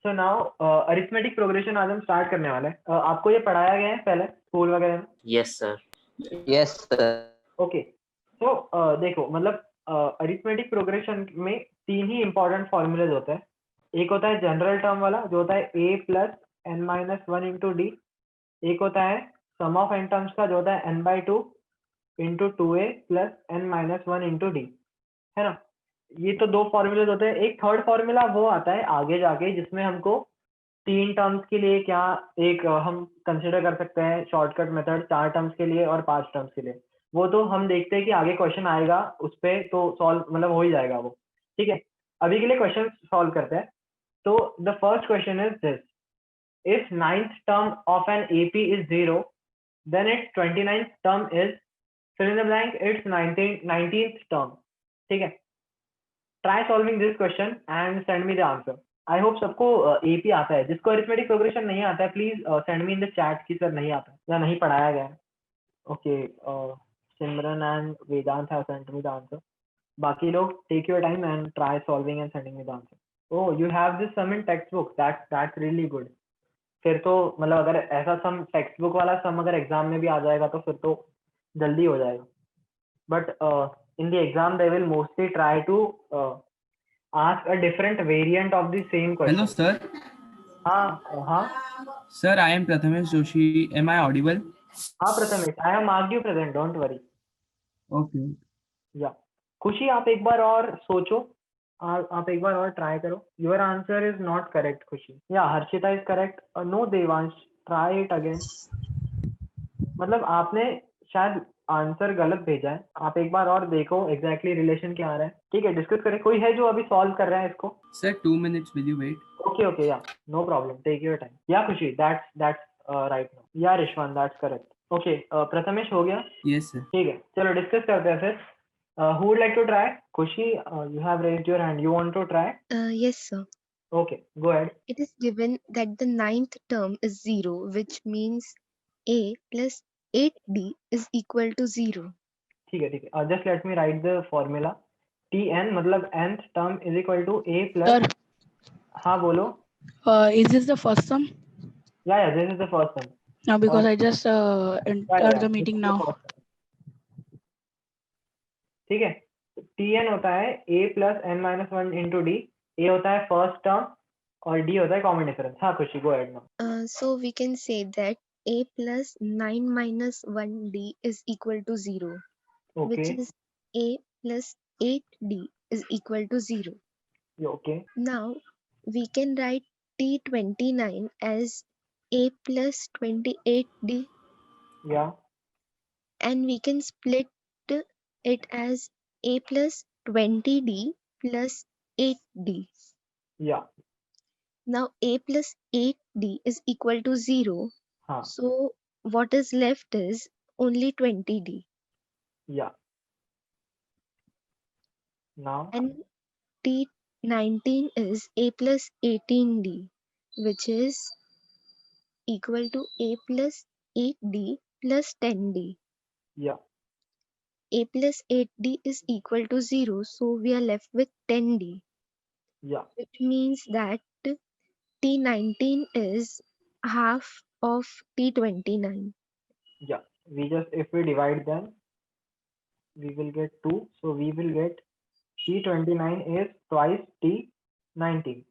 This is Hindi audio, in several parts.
सो नाउ अरिथमेटिक प्रोग्रेशन आज हम स्टार्ट करने वाले हैं। आपको ये पढ़ाया गया है पहले स्कूल वगैरह में? Yes sir. Yes sir. Okay, तो देखो मतलब अरिथमेटिक प्रोग्रेशन में तीन ही इंपॉर्टेंट फॉर्मूलेज होते हैं। एक होता है जनरल टर्म वाला जो होता है a plus N minus one into D. एक होता है सम ऑफ एन टर्म्स का जो होता है n by two into two A plus N minus one into D, है ना। ये तो दो फॉर्मूलेज होते हैं। एक थर्ड फॉर्मूला वो आता है आगे जाके जिसमें हमको तीन टर्म्स के लिए क्या एक हम कंसिडर कर सकते हैं शॉर्टकट मेथड, चार टर्म्स के लिए और पांच टर्म्स के लिए। वो तो हम देखते हैं कि आगे क्वेश्चन आएगा उस पर तो सॉल्व मतलब हो ही जाएगा वो, ठीक है। अभी के लिए क्वेश्चन सॉल्व करते हैं। तो the first question is this: if ninth term of an AP is 0, then its 29th term is fill in the blank its 19th term, ठीक है। Try solving this question and send me the answer. I hope सबको AP आता है। जिसको अरिथमेटिक प्रोग्रेशन नहीं आता है please send me in the chat कि सर नहीं आता है या नहीं पढ़ाया गया है। Okay, Simran and Vedant have sent me the answer. बाकी लोग take your time and try solving and sending me the answer. Oh, you have this sum in text book, that's really good. फिर तो मतलब अगर ऐसा सम टेक्स्ट बुक वाला सम अगर एग्जाम में भी आ जाएगा तो फिर तो जल्दी हो जाएगा। But in the exam they will mostly try to ask a different variant of the same question. Hello, sir. हाँ Sir, I am Prathamesh Joshi. Am I audible? हाँ Prathamesh, I have marked you present, don't worry. Okay. या खुशी, आप एक बार और सोचो, आप एक बार और ट्राई करो। Your answer is not correct Khushi. या Harshita is correct. No Devansh, try it again. मतलब आपने शायद आंसर गलत भेजा है। आप एक बार और देखो एग्जैक्टली रिलेशन क्या आ रहा है, ठीक है। डिस्कस करें। कोई है जो अभी सॉल्व कर रहा है इसको? Sir, 2 minutes. Will you wait? Okay, yeah, no problem. Take your time. Yeah, Khushi, that's right now. Yeah, Rishwan, that's correct. Okay, Prathamesh हो गया? Yes, sir. ठीक है, चलो डिस्कस करते हैं फिर। Who would like to try? Khushi, you have raised your hand. You want to try? Yes, sir. Okay, go ahead. It is given that the ninth term is 0, which means a plus 8d is equal to 0. ठीक है। Just let me write the formula. Tn मतलब nth term is equal to a plus. Sir, हाँ बोलो। is this the first sum? Yeah, this is the first one. No, because Or- I just entered Yeah, the this meeting is the now. first one. ठीक है। Tn होता है a plus n minus one into D. a होता है फर्स्ट टर्म और d होता है कॉमन डिफरेंस। हाँ खुशी, गो ahead now. So we can say that a plus 9 minus 1d is equal to 0, which Okay, is a plus 8d is equal to 0. okay, Now we can write t29 as a plus 28d, yeah, and we can split it as a plus 20d plus 8d. yeah, Now a plus 8d is equal to 0. हाँ, So what is left is only 20d. yeah. Now, And t19 is a plus 18d, which is equal to a plus 8d plus 10d. yeah, A plus 8d is equal to 0, so we are left with 10d, yeah, which means that t19 is half of t29. yeah. If we divide them, we will get 2. So we will get T29 is twice T19.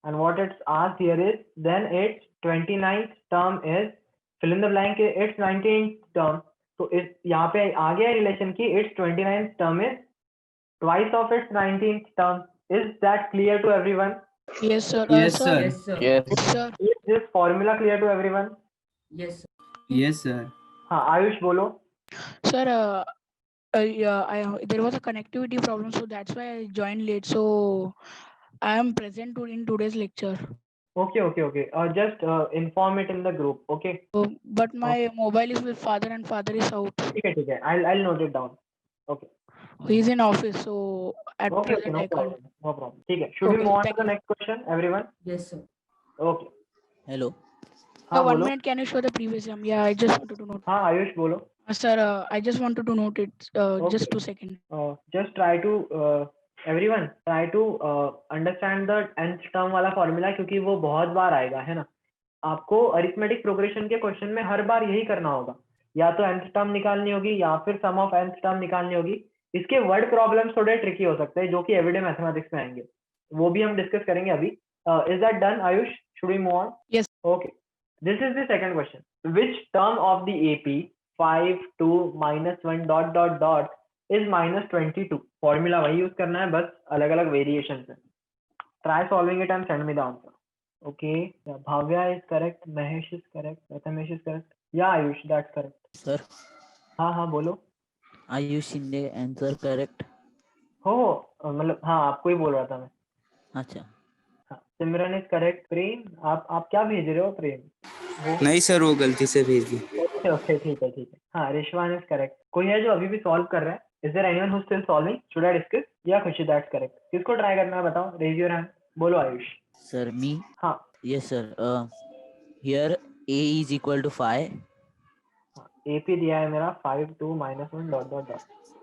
And what it's asked here is, then its 29th term is, fill in the blank, its 19th term. So इस यहाँ पे आ गया रिलेशन की its 29th term is twice of its 19th term. Is that clear to everyone? Yes, sir. Yes, sir. Yes. Sir. Is this formula clear to everyone? Yes, sir. हाँ आयुष बोलो। Sir, yeah, there was a connectivity problem, so that's why I joined late. So I am present in today's lecture. Okay. Just inform it in the group. Okay. But my mobile is with father and father is out. ठीक है. I'll note it down. Okay. He's in office, so at Okay, present no I can't. problem. No problem. ठीक है. Should we Okay, move on to thank the you. next question, everyone? Yes sir. Okay. Hello. हाँ 1 बोलो। minute, can you show the previous sum? Yeah, I just wanted to note. हाँ आयुष बोलो। Sir, I just wanted to note it. Okay. Just 2 seconds. Just try to everyone try to understand the nth term वाला फॉर्मूला, क्योंकि वो बहुत बार आएगा, है ना। आपको अरिथमेटिक प्रोग्रेशन के क्वेश्चन में हर बार यही करना होगा, या तो nth टर्म निकालनी होगी या फिर सम ऑफ nth टर्म निकालनी होगी। इसके वर्ड प्रॉब्लम्स थोड़े ट्रिकी हो सकते हैं जो कि एवरीडे मैथमेटिक्स में आएंगे, वो भी हम डिस्कस करेंगे अभी। Is that done Ayush? Should we move on? Yes. Okay, this is the second question. Which term of the AP 5 2 -1 dot dot dot is -22? Formula वही यूज करना है, बस अलग अलग वेरिएशन है। Try solving it and send me the answer. Okay, yeah, Bhavya is correct, Mahesh is correct, Prathamesh is correct. Yeah, Ayush, that's correct. Sir, हाँ बोलो। Ayush Shinde answer correct. हो मतलब हाँ आपको ही बोल रहा था मैं। अच्छा, हाँ, सिमरन इज करेक्ट। प्रेम, आप क्या भेज रहे हो प्रेम? वो नहीं सर, वो गलती से भेज दी। ओके ओके, ठीक है। हाँ, रिशवान इज करेक्ट। कोई है जो अभी भी सॉल्व कर रहा है? Is there anyone who still solving? Should I discuss? या खुशी दैट्स करेक्ट? किसको ट्राई करना है बताओ, रेज योर हैंड। बोलो आयुष। sir, me. हाँ Yes, sir. Here A is equal to 5. AP दिया है मेरा 5 2 -1 डॉट डॉट डॉट।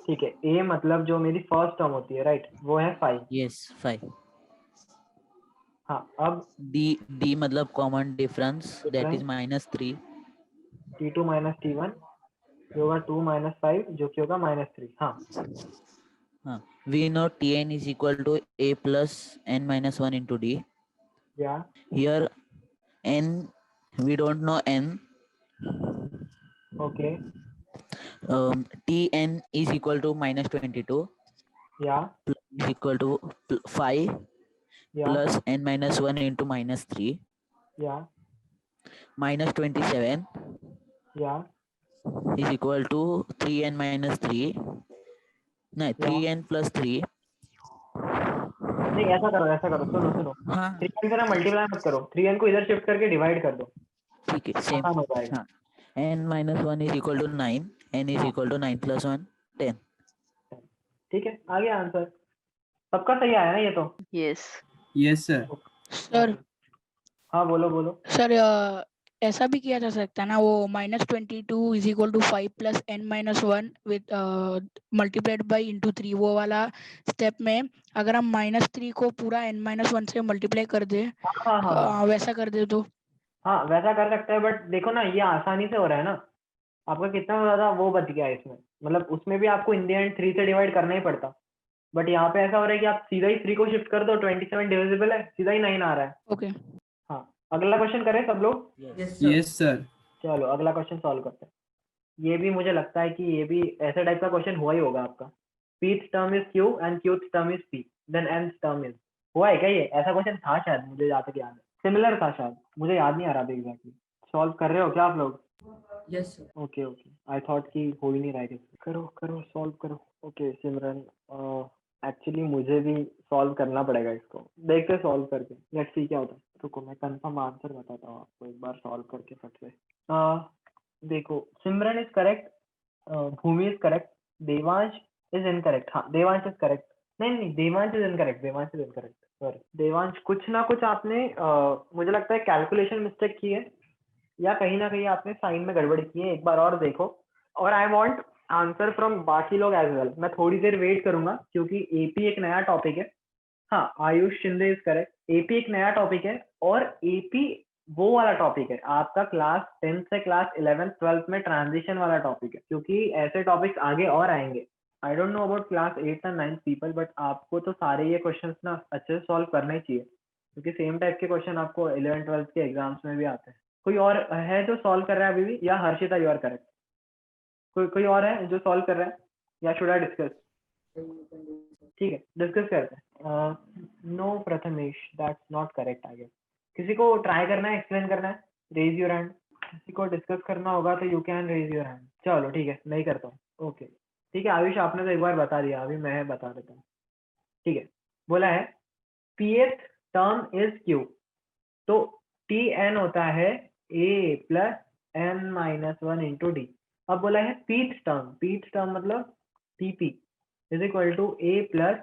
ठीक है, ए मतलब जो मेरी फर्स्ट टर्म होती है, राइट, वो है 5। Yes, 5. हाँ, अब D मतलब common difference, that is Difference. -3. T2 minus T1 जो होगा 2 minus 5 जो कि होगा -3। हाँ, हाँ, we know Tn is equal to A plus n minus 1 into D. या Here n, we don't know n. Okay, Tn is equal to -22 या is equal to 5 या plus n minus 1 into -3 या -27 या is equal to 3n minus 3. नहीं, 3n plus 3. नहीं, ऐसा करो, सुनो हाँ 3n से ना मल्टीप्लाई मत करो, 3n को इधर शिफ्ट करके डिवाइड कर दो, ठीक है, सेम। आसान हो जाएगा। हाँ, n minus 1 is equal to 9, n is हाँ। equal to 9 plus 1, 10. ठीक है, आ गया आंसर। सबका सही आया ना ये तो? Yes. Yes sir. सर हाँ बोलो। सर ऐसा भी किया जा सकता है ना, वो -22 is equal to 5 plus n minus 1 with multiplied by into 3, वो वाला स्टेप में अगर हम -3 को पूरा n माइनस 1 से मल्टीप्लाई कर दे, हाँ वैसा कर दे तो। हाँ, वैसा कर सकते हैं, बट देखो ना, ये आसानी से हो रहा है ना। आपका कितना ज्यादा वो बच गया है इसमें, मतलब उसमें भी आपको इन द एंड 3 से डिवाइड करना ही पड़ता, बट यहाँ पे ऐसा हो रहा है कि आप सीधा ही 3 को शिफ्ट कर दो, 27 डिविजिबल है, सीधा ही 9 आ रहा है। ओके हाँ, अगला क्वेश्चन करें सब लोग? Yes sir. चलो अगला क्वेश्चन सॉल्व करते हैं। ये भी मुझे लगता है कि ये भी ऐसे टाइप का क्वेश्चन हुआ ही होगा आपका। pth term is q and qth term is p, then nth term is. हुआ है क्या ये? ऐसा क्वेश्चन था शायद, मुझे जहाँ तक याद है, सिमिलर था शायद, मुझे याद नहीं आ रहा था एग्जैक्टली। सॉल्व कर रहे हो क्या आप लोग? यस ओके, आई थॉट कि हो ही नहीं रहा है। करो सॉल्व करो। ओके सिमरन, एक्चुअली मुझे भी सॉल्व करना पड़ेगा इसको, देखते सॉल्व करके, लेट्स सी क्या होता है। रुको मैं कंफर्म आंसर बताता हूँ आपको एक बार सॉल्व करके फट से। देखो, Simran is correct, Bhumi is correct, Devansh is incorrect. हाँ, देवांश इज करेक्ट। नहीं, Devansh is incorrect, sorry. Devansh, कुछ ना कुछ आपने मुझे लगता है कैलकुलेशन मिस्टेक की है, या कहीं ना कहीं आपने साइन में गड़बड़ी की है, एक बार और देखो। और आई वांट आंसर फ्रॉम बाकी लोग एज वेल। मैं थोड़ी देर वेट करूंगा क्योंकि एपी एक नया टॉपिक है। हाँ, Ayush Shinde is correct, AP एक नया टॉपिक है, और एपी वो वाला टॉपिक है आपका क्लास 10 से क्लास 11th 12th में ट्रांजिशन वाला टॉपिक है, क्योंकि ऐसे टॉपिक्स आगे और आएंगे। I don't know about class 8th and 9th people, but आपको तो सारे ये क्वेश्चंस ना अच्छे से सॉल्व करने चाहिए, क्योंकि सेम टाइप के क्वेश्चन आपको 11th 12th के एग्जाम्स में भी आते हैं। कोई और है जो सॉल्व कर रहा है अभी भी, या हर्षिता यू आर करेक्ट? कोई और है जो सॉल्व कर रहा है, या शुड आई डिस्कस? ठीक है, डिस्कस करते हैं। No Prathamesh, that's not correct I guess. किसी को ट्राई करना है, एक्सप्लेन करना है? Raise your hand. किसी को डिस्कस करना होगा तो you can raise your hand. चलो ठीक है, नहीं करता हूँ। ओके ठीक है, आयुष आपने तो एक बार बता दिया, अभी मैं बता देता हूँ। ठीक है, बोला है pth टर्म इज q, तो tn होता है a plus n minus 1 into d. अब बोला है pth टर्म मतलब tp is equal to a plus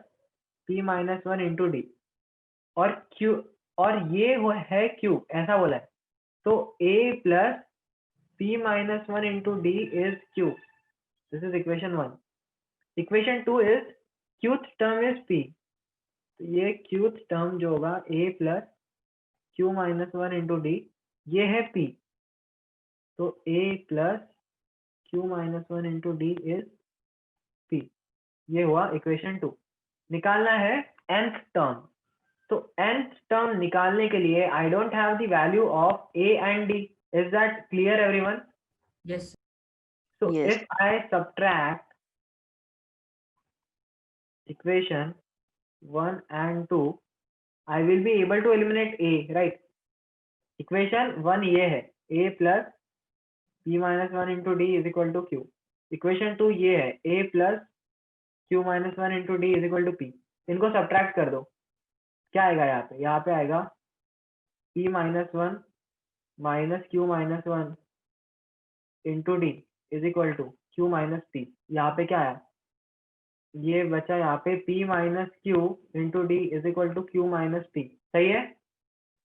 p minus 1 into d, और q, और ये है q, ऐसा बोला है। तो a plus p minus 1 into d is q, this is equation 1। Equation 2 is qth term is p, तो ये क्यूथ टर्म जो होगा a plus Q minus one into D, ये है p, तो a plus Q minus one into d is p। ये हुआ इक्वेशन 2। निकालना है nth टर्म। तो nth टर्म निकालने के लिए I don't have the value of a and d। Is that clear everyone? Yes. So Yes. if I subtract equation 1 and 2, I will be able to eliminate a, right? Equation 1 ये है a plus p minus 1 into d is equal to q. Equation 2 ये है a plus q minus 1 into d is equal to p. इनको subtract कर दो, क्या आएगा यहाँ पे? यहाँ पे आएगा p minus 1 minus q minus 1 into d is equal to q minus p। यहाँ पे क्या आया? ये बचा यहाँ पे p minus q into d is equal to q minus p. सही है?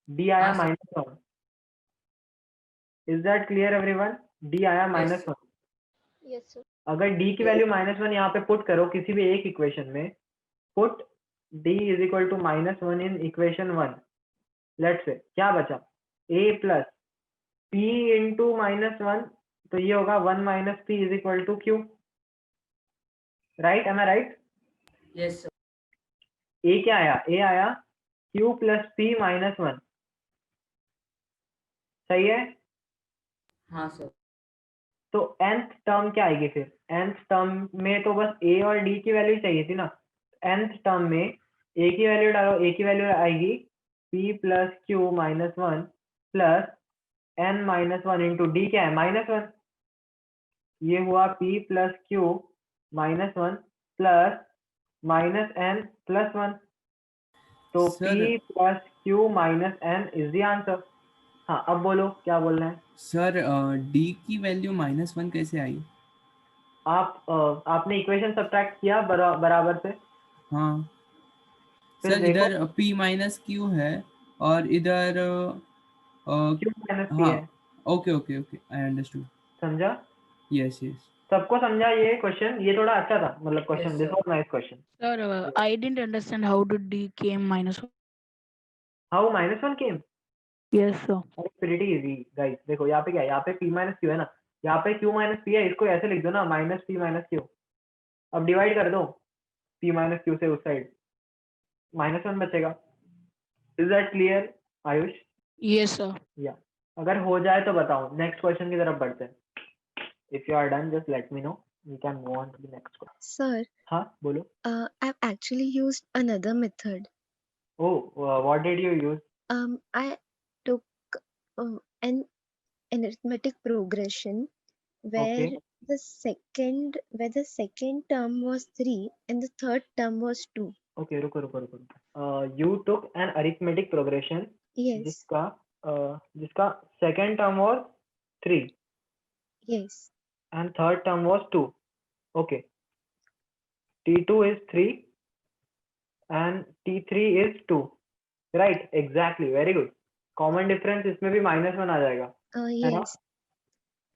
d आया हाँ, sir. -1। Is that clear everyone? d आया Yes. -1। Yes, sir. अगर d की वैल्यू -1 यहाँ पे पुट करो किसी भी एक इक्वेशन में, put d is equal to -1 in equation 1, let's say क्या बचा? a प्लस p इंटू -1, तो ये होगा 1 minus p is equal to q. Right? Am I right? Yes, sir. A क्या आया? ए आया q प्लस पी माइनस 1। सही है? हाँ सर। तो nth टर्म क्या आएगी फिर? nth टर्म में तो बस a और d की वैल्यू चाहिए थी ना। nth टर्म में a की वैल्यू डालो, a की वैल्यू आएगी p plus Q minus 1 plus n minus 1 into D क्या है? -1। ये हुआ p plus Q minus 1 plus minus n plus 1। तो Sir. p plus Q minus n is the answer. हाँ, अब बोलो क्या बोलना है। सर d की वैल्यू -1 कैसे आई? आपने इक्वेशन सब्ट्रैक्ट किया बराबर से। हाँ फिर सर, देखो इधर p माइनस क्यू है और इधर क्यू माइनस पी हाँ, है। Okay okay okay, I understood. समझा? Yes yes. सबको समझा ये क्वेश्चन? ये थोड़ा अच्छा था, मतलब question, Yes, this sir. Was nice question. Sir, I didn't understand how did D came -1. How -1 came? Yes, sir. Pretty easy guys. देखो यहाँ पे क्या है? यहाँ पे p माइनस क्यू है ना, यहाँ पे q माइनस पी है, इसको ऐसे लिख दो ना, माइनस पी माइनस क्यू। अब डिवाइड कर दो p माइनस क्यू से उस साइड, -1 बचेगा। Is that clear Ayush? Yes, sir. या अगर हो जाए तो बताओ, नेक्स्ट क्वेश्चन की तरफ बढ़ते हैं। If you are done just let me know, we can move on to the next question. Sir, हाँ बोलो। I've actually used another method. Oh, what did you use? I took an arithmetic progression where Okay. the second term was 3 and the third term was 2. Okay, रुको। You took an arithmetic progression Yes, जिसका second term was 3 yes, and third term was 2. Okay. T2 is 3 and T3 is 2. Right, exactly, very good. Common difference इसमें भी -1 आ जाएगा, है ना? yes.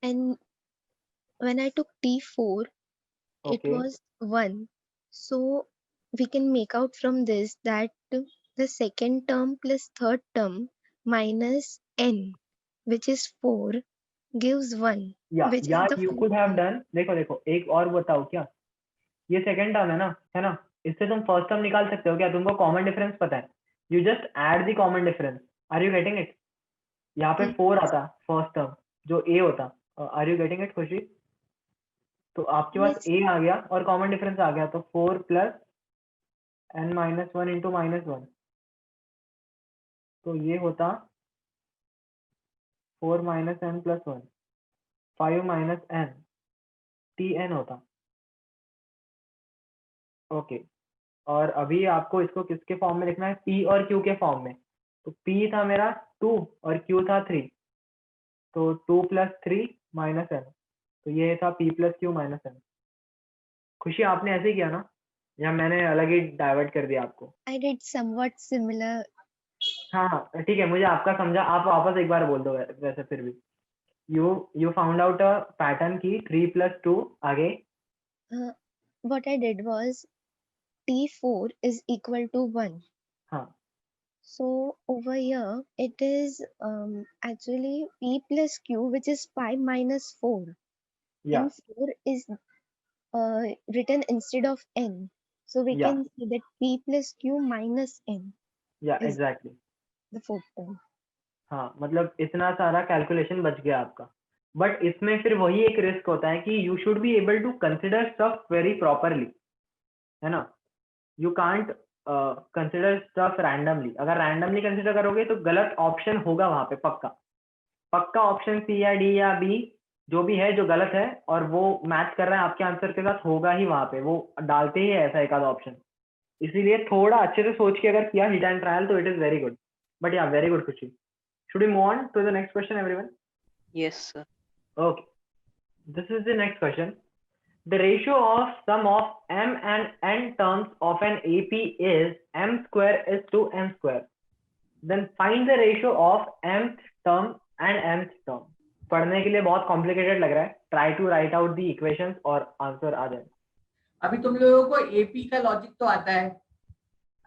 And when I took T4, it Okay. was 1. So we can make out from this that the second term plus third term minus n, which is 4, gives 1, Yeah, which yeah, is the you fourth could have term. done। देखो एक और बताओ, क्या ये सेकंड टर्म है ना, इससे तुम फर्स्ट टर्म निकाल सकते हो क्या? तुमको कॉमन डिफरेंस पता है, you just add the common difference. Are you getting it? यहाँ पे 4 आता फर्स्ट टर्म जो a होता। Are you getting it Khushi? तो आपके पास Yes, a आ गया और कॉमन डिफरेंस आ गया, तो 4 प्लस n माइनस 1 इंटू -1, तो ये होता 4 minus n plus 1, 5 minus n, tn होता। ओके, और अभी आपको इसको किसके फॉर्म में लिखना है? p और q के फॉर्म में। तो p था मेरा 2 और q था 3, तो 2 प्लस 3 माइनस n, तो ये था p plus Q minus n। खुशी आपने ऐसे ही किया ना, या मैंने अलग ही डाइवर्ट कर दिया आपको? I did somewhat similar. हाँ ठीक है, मुझे आपका समझा, आप वापस एक बार बोल दो वैसे फिर भी। You found out a pattern की 3 प्लस 2 आगे। What I did was T4 is equal to 1. हाँ So over here it is actually P plus Q, which is pi minus 4, या and 4 is written instead of n. So we Yeah. can say that P plus Q minus n या is exactly the fourth term. हाँ मतलब इतना सारा कैलकुलेशन बच गया आपका, बट इसमें फिर वही एक रिस्क होता है कि you should be able to consider stuff very properly, है ना. You can't consider stuff randomly. अगर रैंडमली कंसिडर करोगे तो गलत ऑप्शन होगा वहां पे, पक्का पक्का ऑप्शन सी या डी या बी जो भी है जो गलत है और वो मैच कर रहा है आपके आंसर के साथ होगा ही वहां पे, वो डालते ही है ऐसा एक आधा ऑप्शन. इसीलिए थोड़ा अच्छे से सोच के अगर किया हिट एंड ट्रायल तो it is very good. But या वेरी गुड खुशी. Should we move on to the next question, everyone? Yes, sir. Okay. This is the next question. The ratio of sum of m and n terms of an AP is m square is to n square. Then find the ratio of mth term and nth term. पढ़ने के लिए बहुत कॉम्प्लिकेटेड लग रहा है. Try to write out the equations और आंसर आ जाए. अभी तुम लोगों को एपी का लॉजिक तो आता है.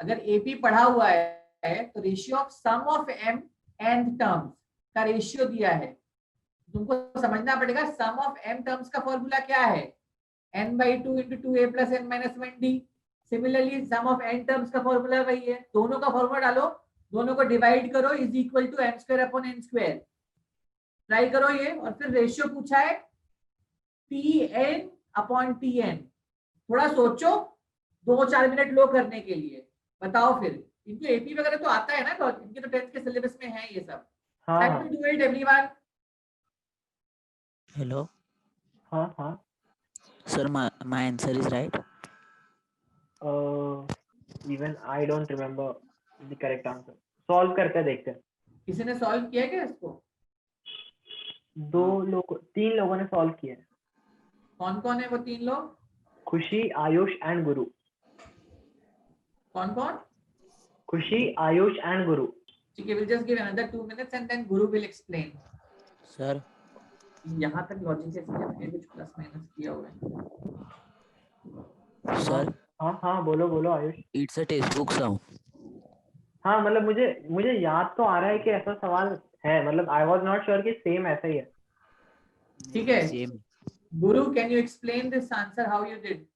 अगर एपी पढ़ा हुआ है तो ratio of sum of m and terms का रेशियो दिया है, तुमको समझना पड़ेगा सम ऑफ एम टर्म्स का फॉर्मूला क्या है, n/2 × 2a + n - 1d. Similarly sum of n terms का फॉर्मूला वही है. दोनों का फॉर्मूला डालो, दोनों को डिवाइड करो, is equal to m²/n². Try करो ये. और फिर रेशियो पूछा है Pn/Tn. थोड़ा सोचो, 2-4 मिनट लो करने के लिए. बताओ फिर. इनको एपी वगैरह तो आता है ना, इनके तो 10th के सिलेबस में है ये सब. हाँ Try to do it, everyone. Hello, हाँ हाँ. sir. My answer is right. Even I don't remember the correct answer. Solve करते हैं, देखते हैं. किसी ने सॉल्व किया क्या इसको? 3 लोगों ने सॉल्व किया है. कौन कौन है वो 3 लोग? खुशी, आयुष एंड गुरु. कौन कौन? खुशी, आयुष एंड गुरु. ठीक है, we'll just give another 2 minutes and then Guru will explain. Sir, यहाँ तक लॉजिक है, मैंने कुछ प्लस माइनस किया हुआ है. sir, हाँ हाँ बोलो बोलो Ayush. it's a textbook sum. हाँ मतलब मुझे याद तो आ रहा है कि ऐसा सवाल है, मतलब आई वाज नॉट श्योर कि सेम ऐसा ही है. ठीक है. Same. Guru, can you explain this answer how you did?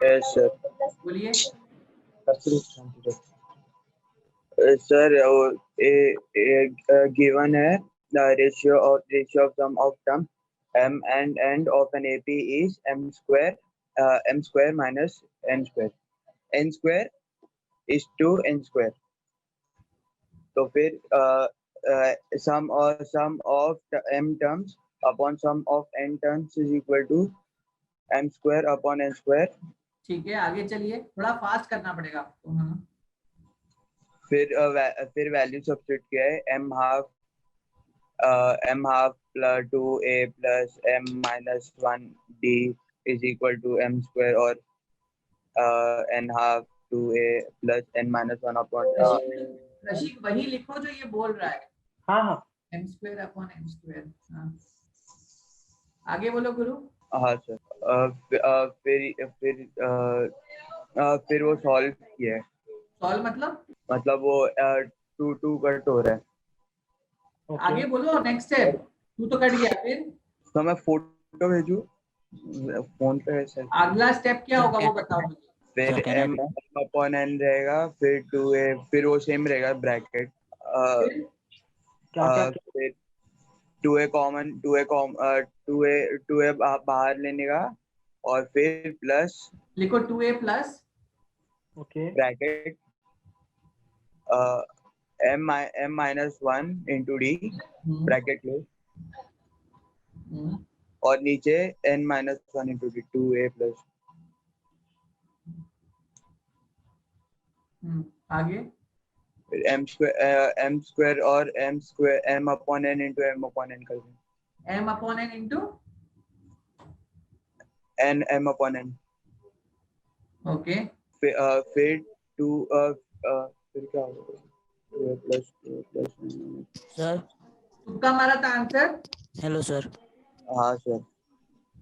Yes, sir. बोलिए. Sir, given है the ratio of sum of term m and n of an AP is m square minus n square. N square is to n square. तो फिर sum of the m terms upon sum of n terms is equal to m square upon n square. ठीक है, आगे चलिए. थोड़ा फास्ट करना पड़ेगा आपको. हाँ. फिर वैल्यू सब्स्टिट्यूट किया है m half plus 2a plus m minus 1d is equal to m square और n half 2a plus n minus 1 upon Rashiq वही लिखो जो ये बोल रहा है. हाँ हाँ. m²/m². हाँ. आगे बोलो गुरु. हाँ सर. फिर वो सॉल्व किया है. सॉल्व मतलब वो 2 कट हो रहा है. आगे बोलो. Next step. 2 तो कट गया. फिर तो मैं फोटो भेजू फोन पे सर. अगला स्टेप क्या होगा वो बताओ मुझे. फिर क्या m upon n रहेगा, फिर 2a, फिर वो सेम रहेगा ब्रैकेट. क्या फिर 2a बाहर लेने का और फिर प्लस लिखो 2a plus okay bracket m minus 1 into d bracket close और नीचे n minus 1 into d 2a plus. आगे फिर m square और m upon n into m upon n कर दें. m upon n into m upon n. Okay. फिर 2 फिर क्या होगा प्लस Sir, तुक्का मारा था आंसर. hello sir. हाँ सर.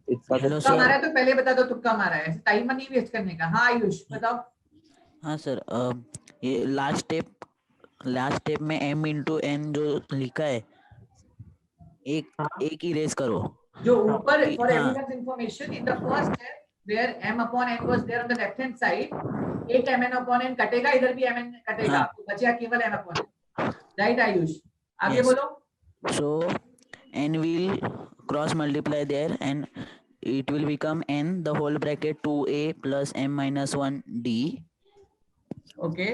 इसका Hello, तुक्का sir. मारा है तो पहले बता दो तुक्का मारा है, ऐसे टाइम नहीं वेस्ट करने का। हाँ आयुष बताओ। हाँ सर, ये लास्ट स्टेप में m इंटू n जो लिखा है, एक इरेज करो। जो ऊपर कि- फॉर हाँ everyone's information in the first step where m upon n was there on the left hand side, एक mn upon n कटेगा, इधर भी mn कटेगा, हाँ। तो बचेगा केवल m upon n। Right Ayush, आगे Yes. बोलो। So n will cross multiply there and it will become n the whole bracket 2a plus m minus 1 d okay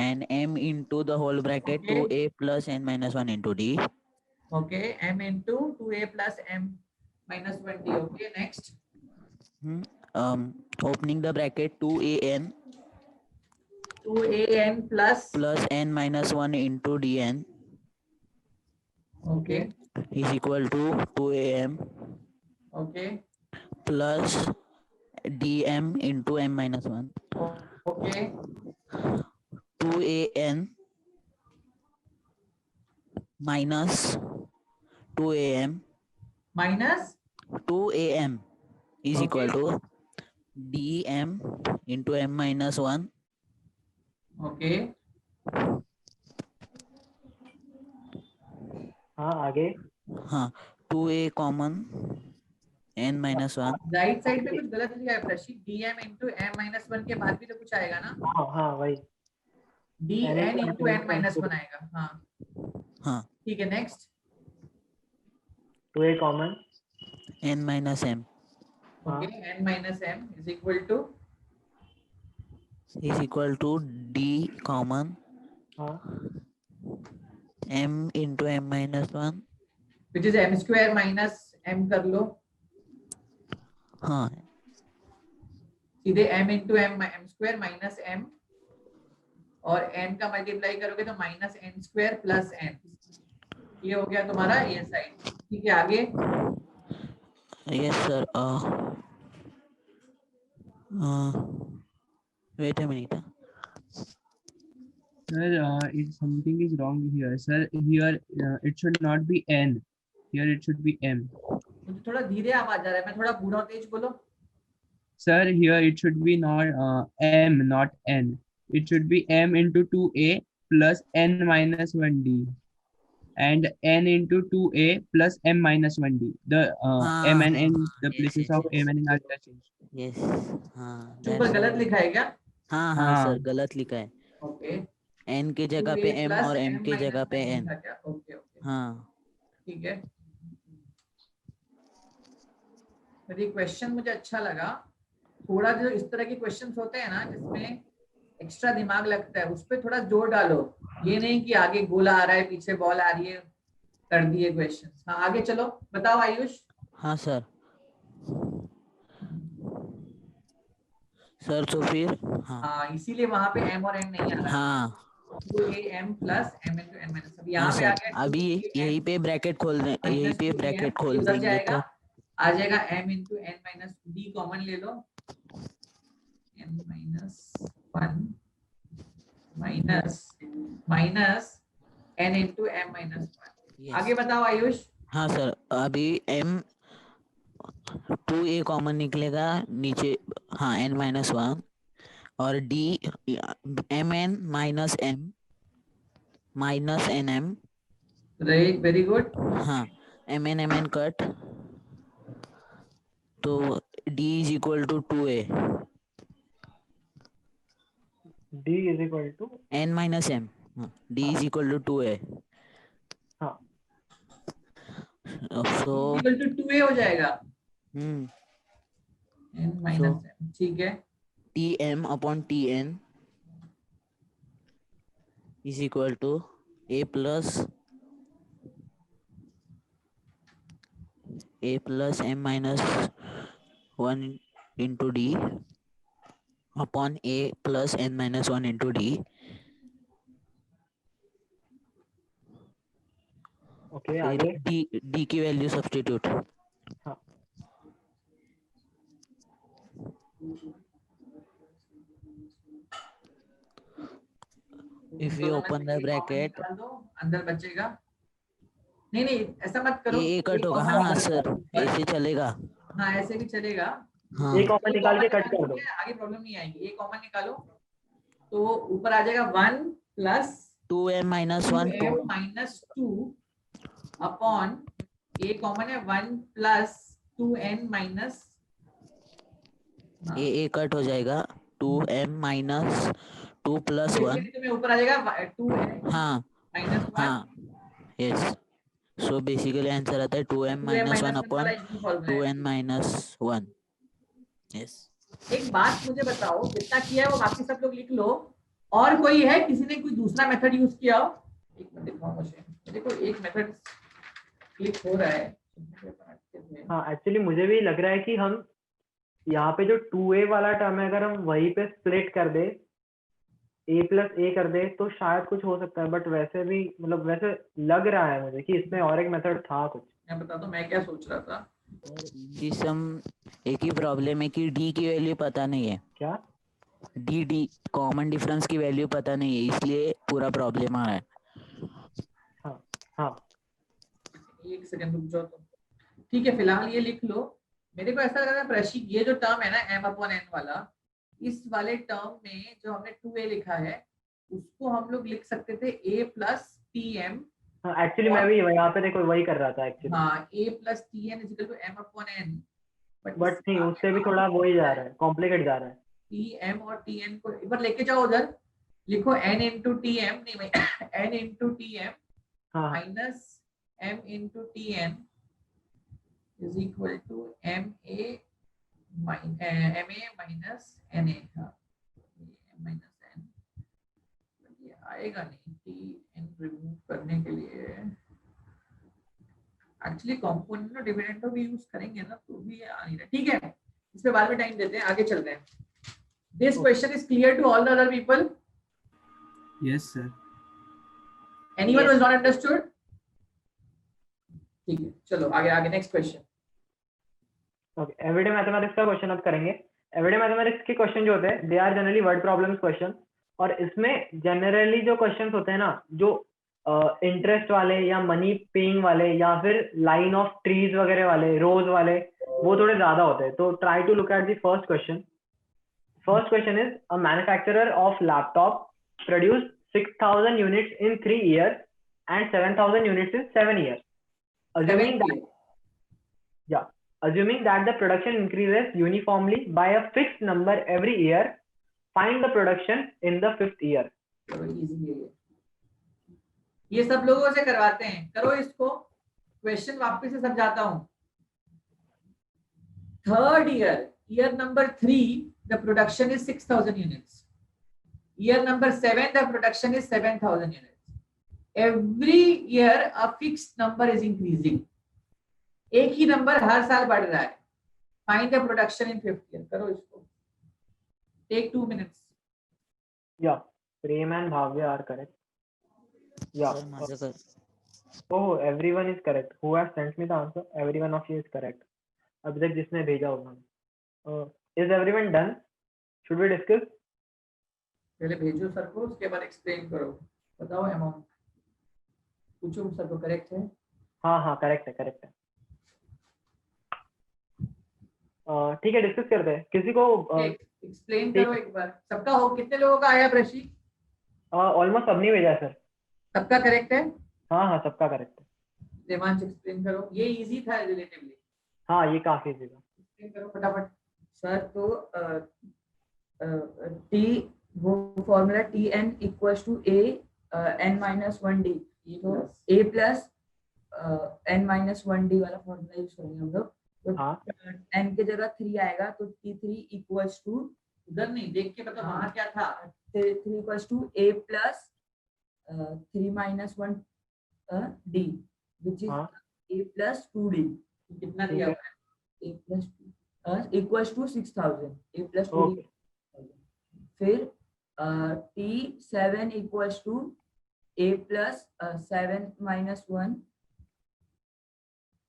and m into the whole bracket Okay. 2a plus n minus 1 into d. Okay m into 2a plus m minus 1d। Okay next. Opening the bracket 2an 2an plus plus n minus 1 into dn okay is equal to 2am okay plus dm into m minus 1. Okay 2an minus 2am minus 2am is Okay. equal to dm into m minus 1 okay हाँ आगे। हाँ 2a common n minus 1 right side पे कुछ गलत लिखा है प्रशीत, dm into m minus 1 के बाद भी तो कुछ आएगा ना, हाँ हाँ वही। dn into n minus 1 आएगा। हाँ हाँ ठीक है next. 2a common. n minus m okay n minus m is equal to d common हाँ m into m minus 1 which is m square minus m कर लो, हाँ सीधे m into m square minus m और n का मल्टीप्लाई करोगे तो minus n square plus n, ये हो गया तुम्हारा ये साइड। ठीक है आगे। yes sir wait a minute Sir, something is wrong here. Sir, here it should not be n. Here it should be m. मुझे थोड़ा धीरे आवाज आ रहा है, मैं थोड़ा बूढ़ा और तेज बोलो। Sir, here it should be not m, not n. It should be m into 2a plus n minus 1d. And n into 2a plus m minus 1d. The m and n, the yes, places yes, of yes. m and n are changed. yes हाँ ऊपर that's गलत all. लिखा है क्या? हाँ हाँ हाँ। सर गलत लिखा है, ओके n के जगह पे m और m के जगह पे n। ओके ओके हाँ ठीक है। पर ये क्वेश्चन मुझे अच्छा लगा, थोड़ा जो इस तरह के क्वेश्चंस होते हैं ना जिसमें एक्स्ट्रा दिमाग लगता है, उस पर थोड़ा जोर डालो। ये नहीं कि आगे गोला आ रहा है पीछे बॉल आ रही है कर दिए क्वेश्चंस। हाँ आगे चलो, बताओ आयुष। हाँ सर तो फिर हाँ हाँ इसीलिए वहां पे m और n नहीं आ रहा। हाँ 2am plus m into n minus, अब यहाँ हाँ पे आ सर गया अभी 2am यहीं पे ब्रैकेट खोल दे, यहीं पे -2am, ब्रैकेट खोल उधर देंगे जाएगा, तो आ जाएगा m into n minus d common ले लो, n minus 1 minus n into m minus 1। Yes. आगे बताओ आयुष। हाँ सर अभी m 2a कॉमन निकलेगा नीचे, हाँ n minus 1 और d mn minus m minus nm, right very good. हाँ mn कट तो d is equal to 2a d is equal to n minus m, d is equal to 2a हाँ so इक्वल टू 2a हो जाएगा, hmm, n minus m। ठीक है tm upon tn is equal to a plus m minus 1 into d upon a plus n minus 1 into d। Okay आगे। d की वैल्यू सब्स्टिट्यूट, हाँ if we open the bracket अंदर बचेगा, नहीं नहीं ऐसा मत करो, ये कट होगा। हाँ हाँ सर ऐसे चलेगा। हाँ ऐसे भी चलेगा, हाँ एक कॉमन निकाल के कट कर दो। आगे प्रॉब्लम नहीं आएगी। एक कॉमन निकालो तो ऊपर आ जाएगा 1 plus 2m minus 1 2m minus 2 upon a common है 1 प्लस 2n माइनस ए कट हो जाएगा 2m minus 2 plus 1 तुम्हें ऊपर आ जाएगा 2n हाँ माइनस 1 हाँ यस सो बेसिकली आंसर आता है 2m minus 1 upon 2n minus 1 yes. एक बात मुझे बताओ, जितना किया है वो बाकी सब लोग लिख लो, और कोई है किसी ने कोई दूसरा मेथड यूज किया हो? एक मिनट दिखाओ मुझे, देखो एक मेथड क्लिक हो रहा है। हाँ एक्चुअली मुझे भी लग रहा है कि हम यहाँ पे जो 2a वाला टर्म है अगर हम वहीं पे स्प्लिट कर दे a प्लस ए कर दे तो शायद कुछ हो सकता है, बट वैसे भी मतलब वैसे लग रहा है मुझे कि इसमें और एक मेथड था कुछ। मैं बताता हूँ मैं क्या सोच रहा था। जी सम एक ही प्रॉब्लम है कि डी की वैल्यू पता नहीं है। क्या डी कॉमन डिफरेंस की वैल्यू पता नहीं है इसलिए पूरा प्रॉब्लम आ रहा है। हाँ हाँ एक सेकंड रुक जाओ तो ठीक है, फिलहाल ये लिख लो। मेरे को ऐसा लग रहा है प्रशीक, ये जो टर्म है ना m अपॉन n वाला, इस वाले टर्म में जो हमने 2a लिखा है उसको हम लोग लिख सकते थे a प्लस tm। हाँ एक्चुअली मैं भी यहाँ पे देखो वही कर रहा था एक्चुअली। हाँ a plus tn equal to m upon n, but नहीं उससे भी थोड़ा वही जा रहा है, कॉम्प्लिकेट जा रहा है। tm और tn को एक बार लेके जाओ उधर, लिखो n इंटू tm, नहीं भाई n इंटू tm हाँ minus m into tn is equal to ma minus na। हाँ माइनस n, ये आएगा नहीं, tn रिमूव करने के लिए एक्चुअली कंपोनेंट और डिविडेंड भी यूज करेंगे ना तो भी आ नहीं रहा। ठीक है, इस पे बाद में टाइम देते हैं, आगे चल रहे हैं। This question is clear to all the other people? Yes, sir. Anyone who is not understood? ठीक है, चलो आगे आगे next question. Okay, everyday mathematics का क्वेश्चन अब करेंगे। एवरीडे मैथमेटिक्स के क्वेश्चन जो होते हैं they are generally word problems question, और इसमें जनरली जो क्वेश्चंस होते हैं ना जो इंटरेस्ट वाले या मनी पेइंग वाले या फिर लाइन ऑफ ट्रीज वगैरह वाले, रोज वाले, वो थोड़े ज्यादा होते हैं। तो try to look at the first question. First question is a manufacturer of laptop produce 6000 units in 3 years and 7000 units in 7 years. Assuming that the production increases uniformly by a fixed number every year, find the production in the 5th year. ये सब लोगों से करवाते हैं, करो इसको। क्वेश्चन वापस से समझाता हूँ। Third year number 3 the production is 6000 units. Year number 7 the production is 7000 units. Every year a fixed number is increasing. एक ही नंबर हर साल बढ़ रहा है। Find the production in 5th year, करो इसको। Take 2 minutes. Yeah, Prem and Bhavya are correct. Yeah. Oh, everyone is correct. Who has sent me the answer? Every one of you is correct. अभी तक जिसने भेजा होगा। Is everyone done? Should we discuss? पहले भेजो सर को, उसके बाद एक्सप्लेन करो। बताओ अमाउंट, पूछो सर को करेक्ट है? हाँ हाँ करेक्ट है, करेक्ट है। ठीक है, डिस्कस करते हैं। किसी को एक्सप्लेन करो एक बार। सबका हो, कितने लोगों का आया प्रशीक? ऑलमोस्ट सबने भेजा है सर। सबका करेक्ट है? हाँ हाँ सबका करेक्ट है। देवांश एक्सप्लेन करो, ये इजी था रिलेटिवली। हाँ ये काफी इजी था। एक्सप्लेन करो फटाफट सर। तो टी वो formula tn equals to a n minus 1d, तो a plus n minus 1d वाला फॉर्मूला यूज करेंगे हम लोग। तो n की जगह 3 आएगा तो t3 इक्वल्स टू, उधर नहीं देख के बताओ वहां क्या था। 3 equals to a plus 3 minus 1 d which is a plus 2d। कितना दिया हुआ है? a plus 2 equals to 6000, a plus 2d। फिर t7 equals to a plus 7 minus 1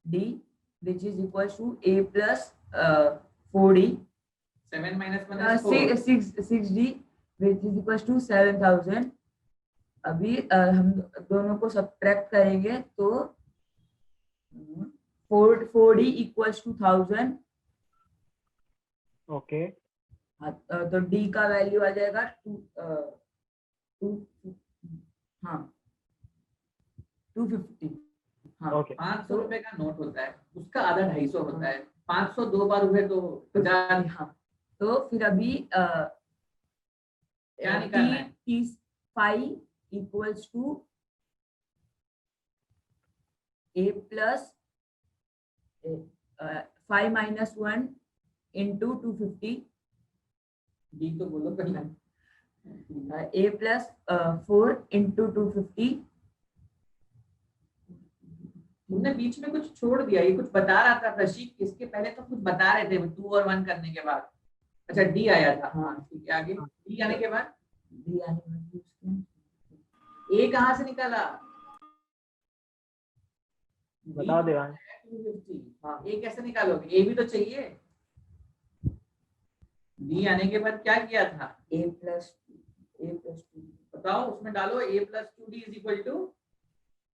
d which is equals to a plus 4d। 7 minus 1 is 6d which is equals to 7000। अभी हम दोनों को सब्ट्रैक्ट करेंगे तो 4d equals to 1000 ओके हाँ, तो डी का वैल्यू आ जाएगा 250। हाँ, Okay. 500 रुपए का नोट होता है, उसका आधा 250 होता है। 500 दो बार हुए तो 50। हाँ, तो फिर अभी क्या निकालना है? T5 equals to a plus 5 minus 1 into 250। D तो बोलो पहले। a plus 4 into 250। तुमने बीच में कुछ छोड़ दिया, ये कुछ बता रहा था प्रशीक, इसके पहले तो कुछ बता रहे थे 2 और 1 करने के बाद। अच्छा डी आया था, हाँ ठीक है, आगे डी आने के बाद डी आने के बाद ए कहाँ से निकाला? बताओ देवान। 250। हाँ, ए कैसे निकालोगे? ए भी तो चाहिए। डी आने के बाद क्या किया था? a प्लस 2 बताओ, उसमें डालो a plus 2d is equal to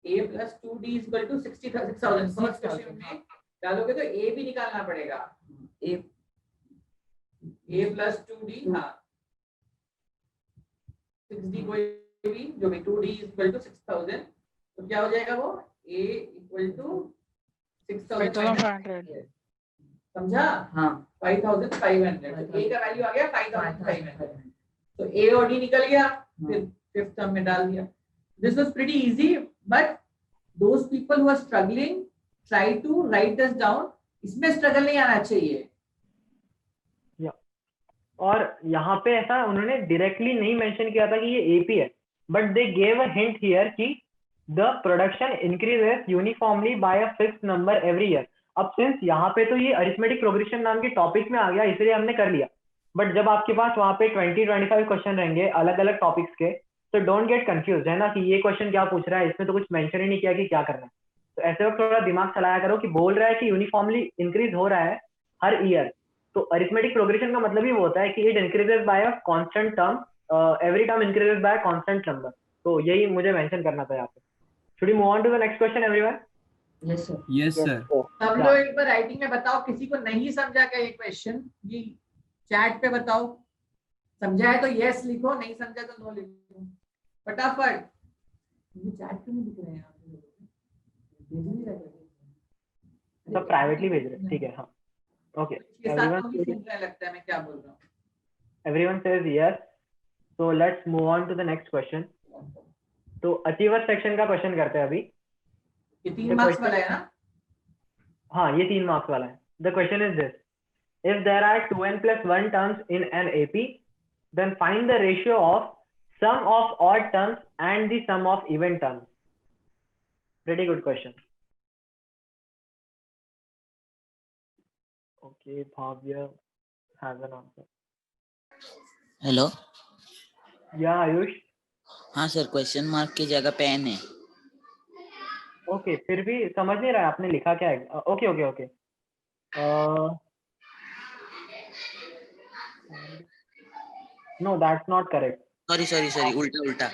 a plus 2d is equal to 60,000। First question में डालोगे तो a भी निकालना पड़ेगा। a प्लस 2d, हाँ 6d कोई भी जो भी 2d इज इक्वल टू 6,000, तो क्या हो जाएगा वो? a equal to 5,500। समझा? हाँ 5,500। a का वैल्यू आ गया 5,500। तो a और d निकल गया, फिर फिफ्थ टर्म में डाल दिया। This was pretty easy, but those people who are struggling try to write this down. इसमें स्ट्रगल नहीं आना चाहिए। और यहाँ पे ऐसा उन्होंने डायरेक्टली नहीं मेंशन किया था कि ये एपी है, but they gave a hint here कि the production increases uniformly by a fixed number every year. अब सिंस यहाँ पे तो ये अरिथमेटिक प्रोग्रेशन नाम के टॉपिक में आ गया, इसलिए हमने कर लिया। बट जब आपके पास वहाँ पे 20-25 क्वेश्चन रहेंगे अलग अलग टॉपिक्स के, तो डोंट गेट कंफ्यूज, है ना, कि ये क्वेश्चन क्या पूछ रहा है, इसमें तो कुछ मेंशन ही नहीं किया कि क्या करना है। तो ऐसे वक्त थोड़ा दिमाग चलाया करो कि बोल रहा है कि यूनिफॉर्मली इंक्रीज हो रहा है हर ईयर, तो अरिथमेटिक प्रोग्रेशन का मतलब ही वो होता है कि it increases by a constant term, every term increases by constant number. तो यही मुझे मेंशन करना था यहाँ पे। Should we move on to the next question everyone? Yes sir. Yes, sir. सब लोग एक बार राइटिंग में बताओ, किसी को नहीं समझा क्या ये क्वेश्चन? ये चैट पे बताओ। समझा है तो यस लिखो, नहीं समझा तो नो लिखो फटाफट। ये चैट पे नहीं दिख रहे हैं आप लोग, भेज नहीं रहे। सब प्राइवेटली भेज रहे, ठीक है, हाँ ओके। इसके साथ तो भी सुन रहे लगता है मैं क्या बोल रहा हूँ। Everyone says yes, so let's move on to the next question. तो अचीवर सेक्शन का क्वेश्चन करते हैं अभी। ये 3 मार्क्स वाला है ना? हाँ, ये 3 मार्क्स वाला है। The question is this: if there are 2n plus 1 terms in an AP, then find the ratio of sum of odd terms and the sum of even terms. Pretty good question. Okay, Bhavya has an answer. Hello. Yeah, Ayush. हाँ सर, क्वेश्चन मार्क की जगह पे एन है। Okay, फिर भी समझ नहीं रहा आपने लिखा क्या है। Okay, okay, okay. No, that's not correct. Sorry उल्टा उल्टा।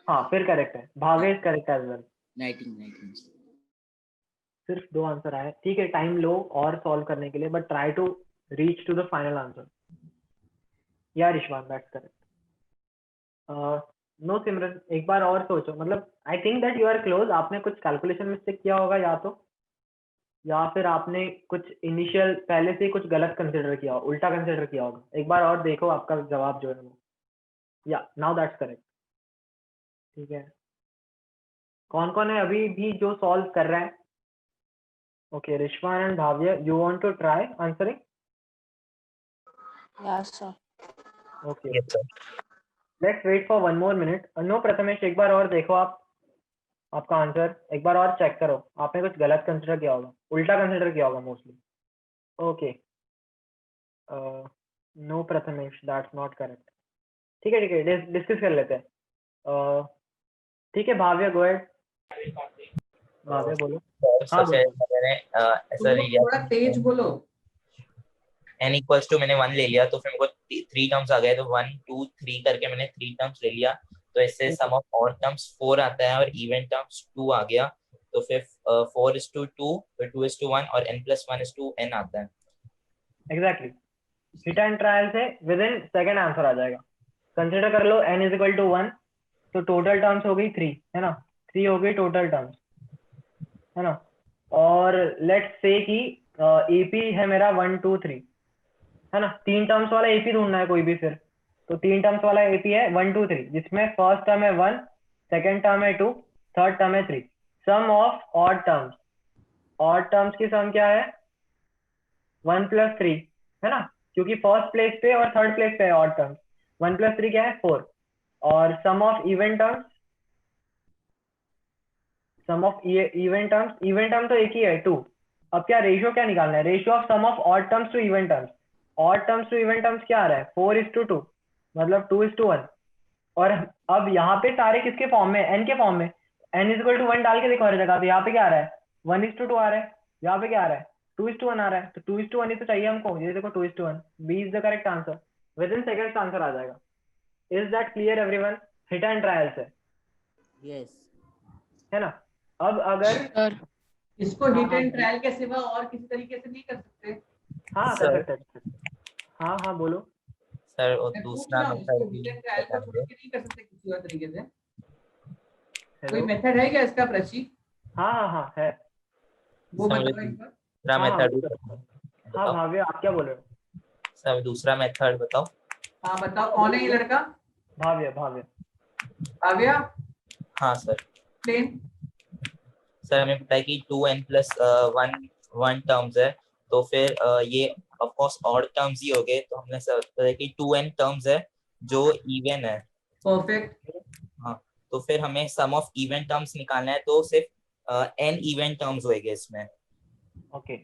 हाँ, फिर करेक्ट है। Bhave is correct as well. नाइटिंग। सिर्फ 2 आंसर आए, ठीक है, टाइम लो और सॉल्व करने के लिए, but try to reach to the final answer. या Rishwan, that's correct. No Simran, एक बार और सोचो, मतलब I think that you are close. आपने कुछ कैलकुलेशन मिस्टेक किया होगा या फिर आपने कुछ इनिशियल पहले से कुछ गलत कंसिडर किया, उल्टा कंसिडर किया होगा। एक बार और देखो आपका जवाब जो है वो। या नाउ दैट्स करेक्ट, ठीक है। कौन कौन है अभी भी जो सॉल्व कर रहा है? Okay, Rishwan and Bhavya, you want to try answering? Yes, sir. Okay, let's wait for 1 more minute। No Prathamesh, एक बार और देखो आप आपका आंसर एक बार और चेक करो। आपने कुछ गलत कंसिडर किया होगा, उल्टा कंसिडर किया होगा mostly. Okay, no Prathamesh, that's not correct. ठीक है, डिस्कस कर लेते हैं। ठीक है, भाव्य गो अहेड। भाव्य बोलो। हाँ बोलो। मैंने ऐसा ले लिया, थोड़ा तेज बोलो। n इक्वल्स टू मैंने 1 ले लिया, तो फिर मेरे को 3 टर्म्स आ गए, तो 1 2 3 करके मैंने 3 टर्म्स ले लिया। तो इससे सम ऑफ ऑड टर्म्स 4 आता है और इवन टर्म्स 2 आ गया। तो फिर 4:2, फिर 2:1 और n+1:n आता है। एग्जैक्टली। हिट एंड ट्रायल से विद इन सेकेंड आंसर आ जाएगा। कंसिडर कर लो n इज इक्वल टू 1, तो टोटल टर्म्स हो गई 3, है ना, 3 हो गई टोटल टर्म्स, है ना। और लेट्स से कि एपी है मेरा 1 2 3, है ना, 3 टर्म्स वाला एपी ढूंढना है कोई भी फिर। तो 3 टर्म्स वाला एपी है 1 2 3, जिसमें फर्स्ट टर्म है 1, सेकेंड टर्म है 2, थर्ड टर्म है 3। Sum of odd terms, odd terms की सम क्या है 1 + 3, है ना, क्योंकि फर्स्ट प्लेस पे और थर्ड प्लेस पे है ऑड टर्म्स। 1 + 3 क्या है 4। और sum of even terms, sum of even terms, even term तो एक ही है 2। अब क्या रेशियो क्या निकालना है, ratio of sum of odd terms to even terms. Odd terms to even terms क्या आ रहा है 4:2, मतलब 2:1। और अब यहाँ पे सारे किसके फॉर्म में, n के फॉर्म में। n इज इक्वल टू 1 डाल के देखो हर जगह, तो यहाँ पे क्या आ रहा है 1:2 आ रहा है, यहाँ पे क्या आ रहा है 2:1 आ रहा है। तो 2:1 ही तो चाहिए हमको, ये देखो 2:1, B is the correct answer. Within seconds answer आ जाएगा। Is that clear everyone? Hit and trial से, Yes. है ना। अब अगर सर इसको हिट हाँ, एंड ट्रायल के सिवा और किसी तरीके से नहीं कर सकते? हाँ कर सर सकते हैं। हाँ हाँ बोलो। सर और मैं पूछ दूसरा रहा हूँ, इसको मेथड भी हिट एंड ट्रायल को छोड़ बताएंगे। के नहीं कर सकते किसी और तरीके से? कोई हेलो, मेथड है क्या इसका प्रशीक? हाँ हाँ हाँ है। वो सर मुझे बताओ एक बार। दूसरा हाँ हाँ मेथड भी हाँ बताओ। भाव्य, आप क्या बोल रहे हो? सर दूसरा मेथड बताओ। हाँ बताओ, कौन है ये लड़का? भाव्य, भाव्य। काव्या, हाँ सर। प्लेन। सर हमें पता है कि 2n+1 टर्म्स है, तो फिर ये ऑफ कोर्स ऑड टर्म्स ही हो गए, तो हमने सर बताया कि 2n टर्म्स है जो इवन है। परफेक्ट। हाँ, तो फिर हमें सम ऑफ इवन टर्म्स निकालना है, तो सिर्फ n इवन टर्म्स होएंगे इसमें। ओके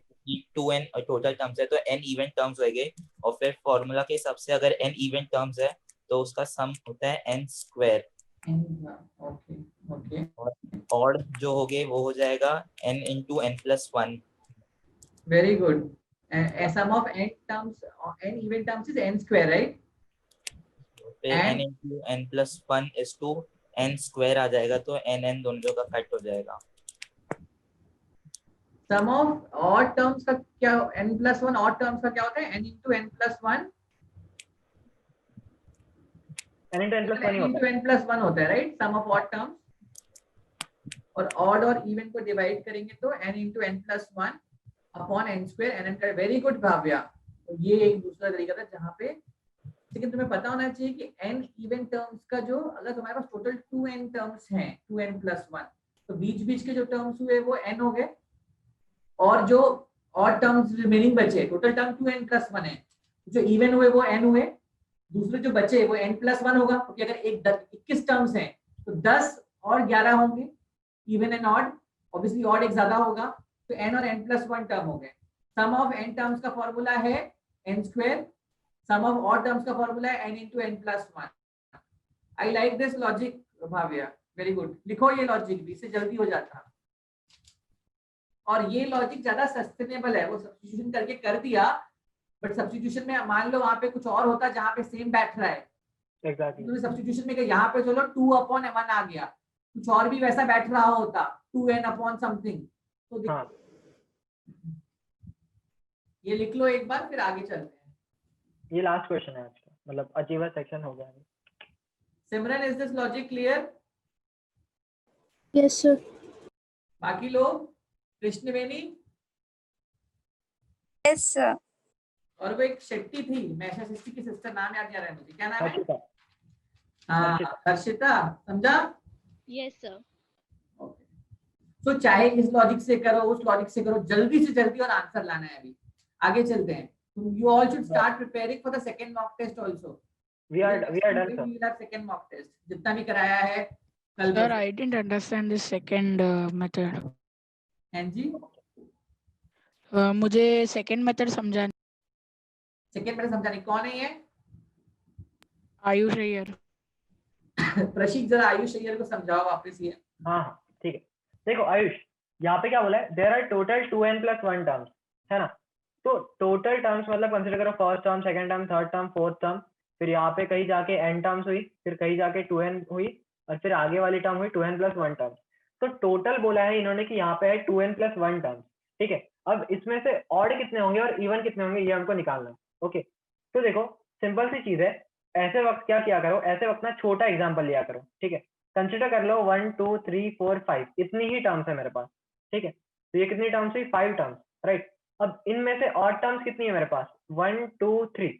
2n टोटल टर्म्स है तो n इवन टर्म्स होएंगे, और फिर फॉर्मूला के हिसाब से अगर n इवन टर्म्स है तो उसका सम होता है n²। ओके ओके, और ऑड जो हो गए वो हो जाएगा n × n+1। Very good. Sum of n terms, n even terms is n², right? फिर n And × n+1 is to n² आ जाएगा, तो n दोनों का कट हो जाएगा। सम ऑफ ऑड टर्म्स का क्या, n+1 ऑड टर्म्स का क्या होता है? n × n+1, n × n+1 ही n होता × n+1 होता है, right? Sum of odd terms. और ऑड और इवन को डिवाइड करेंगे तो n × n+1 upon n², n का। Very good Bhavya. तो ये एक दूसरा तरीका था जहाँ पे, लेकिन तुम्हें पता होना चाहिए कि n इवन टर्म्स का जो, अगर तुम्हारे पास टोटल 2n टर्म्स हैं, 2n+1, तो बीच बीच के जो टर्म्स हुए वो n हो गए, और जो ऑड टर्म्स रिमेनिंग बचे, टोटल टर्म 2n+1 है, जो इवन हुए वो n हुए, दूसरे जो बचे वो n+1 होगा, क्योंकि अगर 21 टर्म्स हैं तो 10 और 11 होंगे, even and odd. Obviously odd एक ज्यादा होगा, तो n और n+1 टर्म हो गए। सम ऑफ n टर्म्स का फॉर्मूला है n², sum of odd terms का फॉर्मूला है n × n+1। I like this logic Bhavya, very good. लिखो ये लॉजिक भी, इससे जल्दी हो जाता। और ये लॉजिक ज्यादा सस्टेनेबल है, वो सब्स्टिट्यूशन करके कर दिया, बट सब्स्टिट्यूशन में मान लो वहां पे कुछ और होता जहां पे सेम बैठ रहा है, है। एग्जैक्टली। तो सब्स्टिट्यूशन में यहाँ पे चलो 2/1 आ गया, कुछ और भी वैसा बैठ रहा होता 2n समथिंग, तो हाँ ये लिख लो एक बार, फिर आगे चलते हैं। ये लास्ट क्वेश्चन है आज का, मतलब अचीवर सेक्शन हो गया। सिमरन, is this logic clear? Yes, sir. बाकी लोग? कृष्णवेणी? Yes, sir. और वो एक शेट्टी थी, मैशा शेट्टी की सिस्टर, नाम याद नहीं आ रहा है मुझे, क्या नाम है? हर्षिता। हाँ, हर्षिता, समझा? Yes, sir. तो चाहे इस लॉजिक से करो, उस लॉजिक से करो, जल्दी से जल्दी और आंसर लाना है। अभी आगे चलते हैं। You all should start preparing for the second mock test also. We are done, sir. We will have second mock test, जितना भी कराया है कल। Sir, I didn't understand this second method. हैं जी, मुझे second method समझा नहीं। सेकंड मेरे समझा नहीं, कौन है ये? आयुष अय्यर। प्रशीक, जरा आयुष अय्यर को समझाओ वापस ये। हाँ हाँ ठीक है। देखो आयुष, यहाँ पे क्या बोला है, there are total 2n+1 terms, है ना। तो टोटल टर्म्स मतलब कंसिडर करो first term, second term, third term, fourth term, फिर यहाँ पे कहीं जाके n टर्म्स हुई, फिर कहीं जाके 2n हुई, और फिर आगे वाली टर्म हुई 2n+1 टर्म्स। तो टोटल बोला है इन्होंने कि यहाँ पे है 2n+1 टर्म्स, ठीक है। अब इसमें से ऑड कितने होंगे और इवन कितने होंगे ये हमको निकालना है, ओके। तो देखो सिंपल सी चीज है, ऐसे वक्त क्या किया करो, ऐसे वक्त ना छोटा एग्जांपल लिया करो, ठीक है। कंसिडर कर लो 1 2 3 4 5 इतनी ही टर्म्स है मेरे पास, ठीक है। तो ये कितनी टर्म्स हुई, 5 टर्म्स, राइट। अब इनमें से ऑड टर्म्स कितनी है मेरे पास, 1 2 3,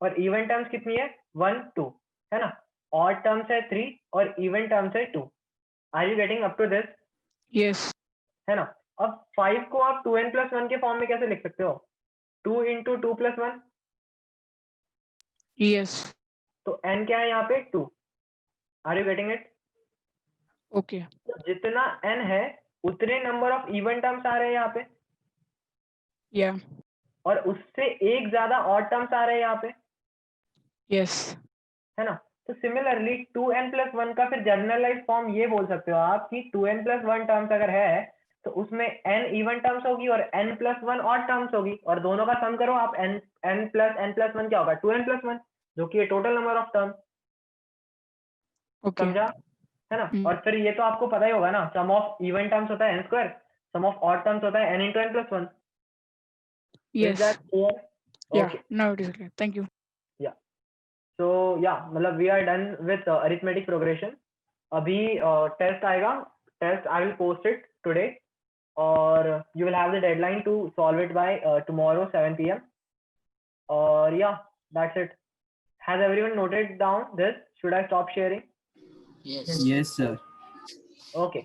और इवन टर्म्स कितनी है, 1 2, है ना। ऑड टर्म्स है 3 और इवन टर्म्स है 2। Are you getting up to this? Yes है ना। अब 5 को आप 2n+1 के फॉर्म में कैसे लिख सकते हो, 2 × 2+1, यस तो n क्या है यहाँ पे, 2। Are you getting it? Okay जितना n है उतने नंबर ऑफ इवन टर्म्स आ रहे हैं यहाँ पे, या और उससे एक ज्यादा ऑड टर्म्स आ रहे हैं यहाँ पे, यस है ना। तो सिमिलरली 2n+1 का फिर जनरलाइज फॉर्म ये बोल सकते हो आप कि 2n+1 टर्म्स अगर है तो उसमें n इवन टर्म्स होगी और n+1 ऑड टर्म्स होगी, और दोनों का सम करो आप, n+n+1 क्या होगा, 2n+1, जो कि total number of terms. Okay समझा, है ना। और फिर ये तो आपको पता ही होगा ना, सम ऑफ इवन टर्म्स होता है n², sum of odd terms होता है n × n+1। Is yes that clear? या Okay. Now it is clear, thank you. So yeah, मतलब we are done with arithmetic progression. अभी टेस्ट आएगा, test I will post it today, और you will have the deadline to solve it by tomorrow 7 PM. और yeah, that's it. Has everyone noted down this? Should I stop sharing? Yes. Yes, sir. Okay.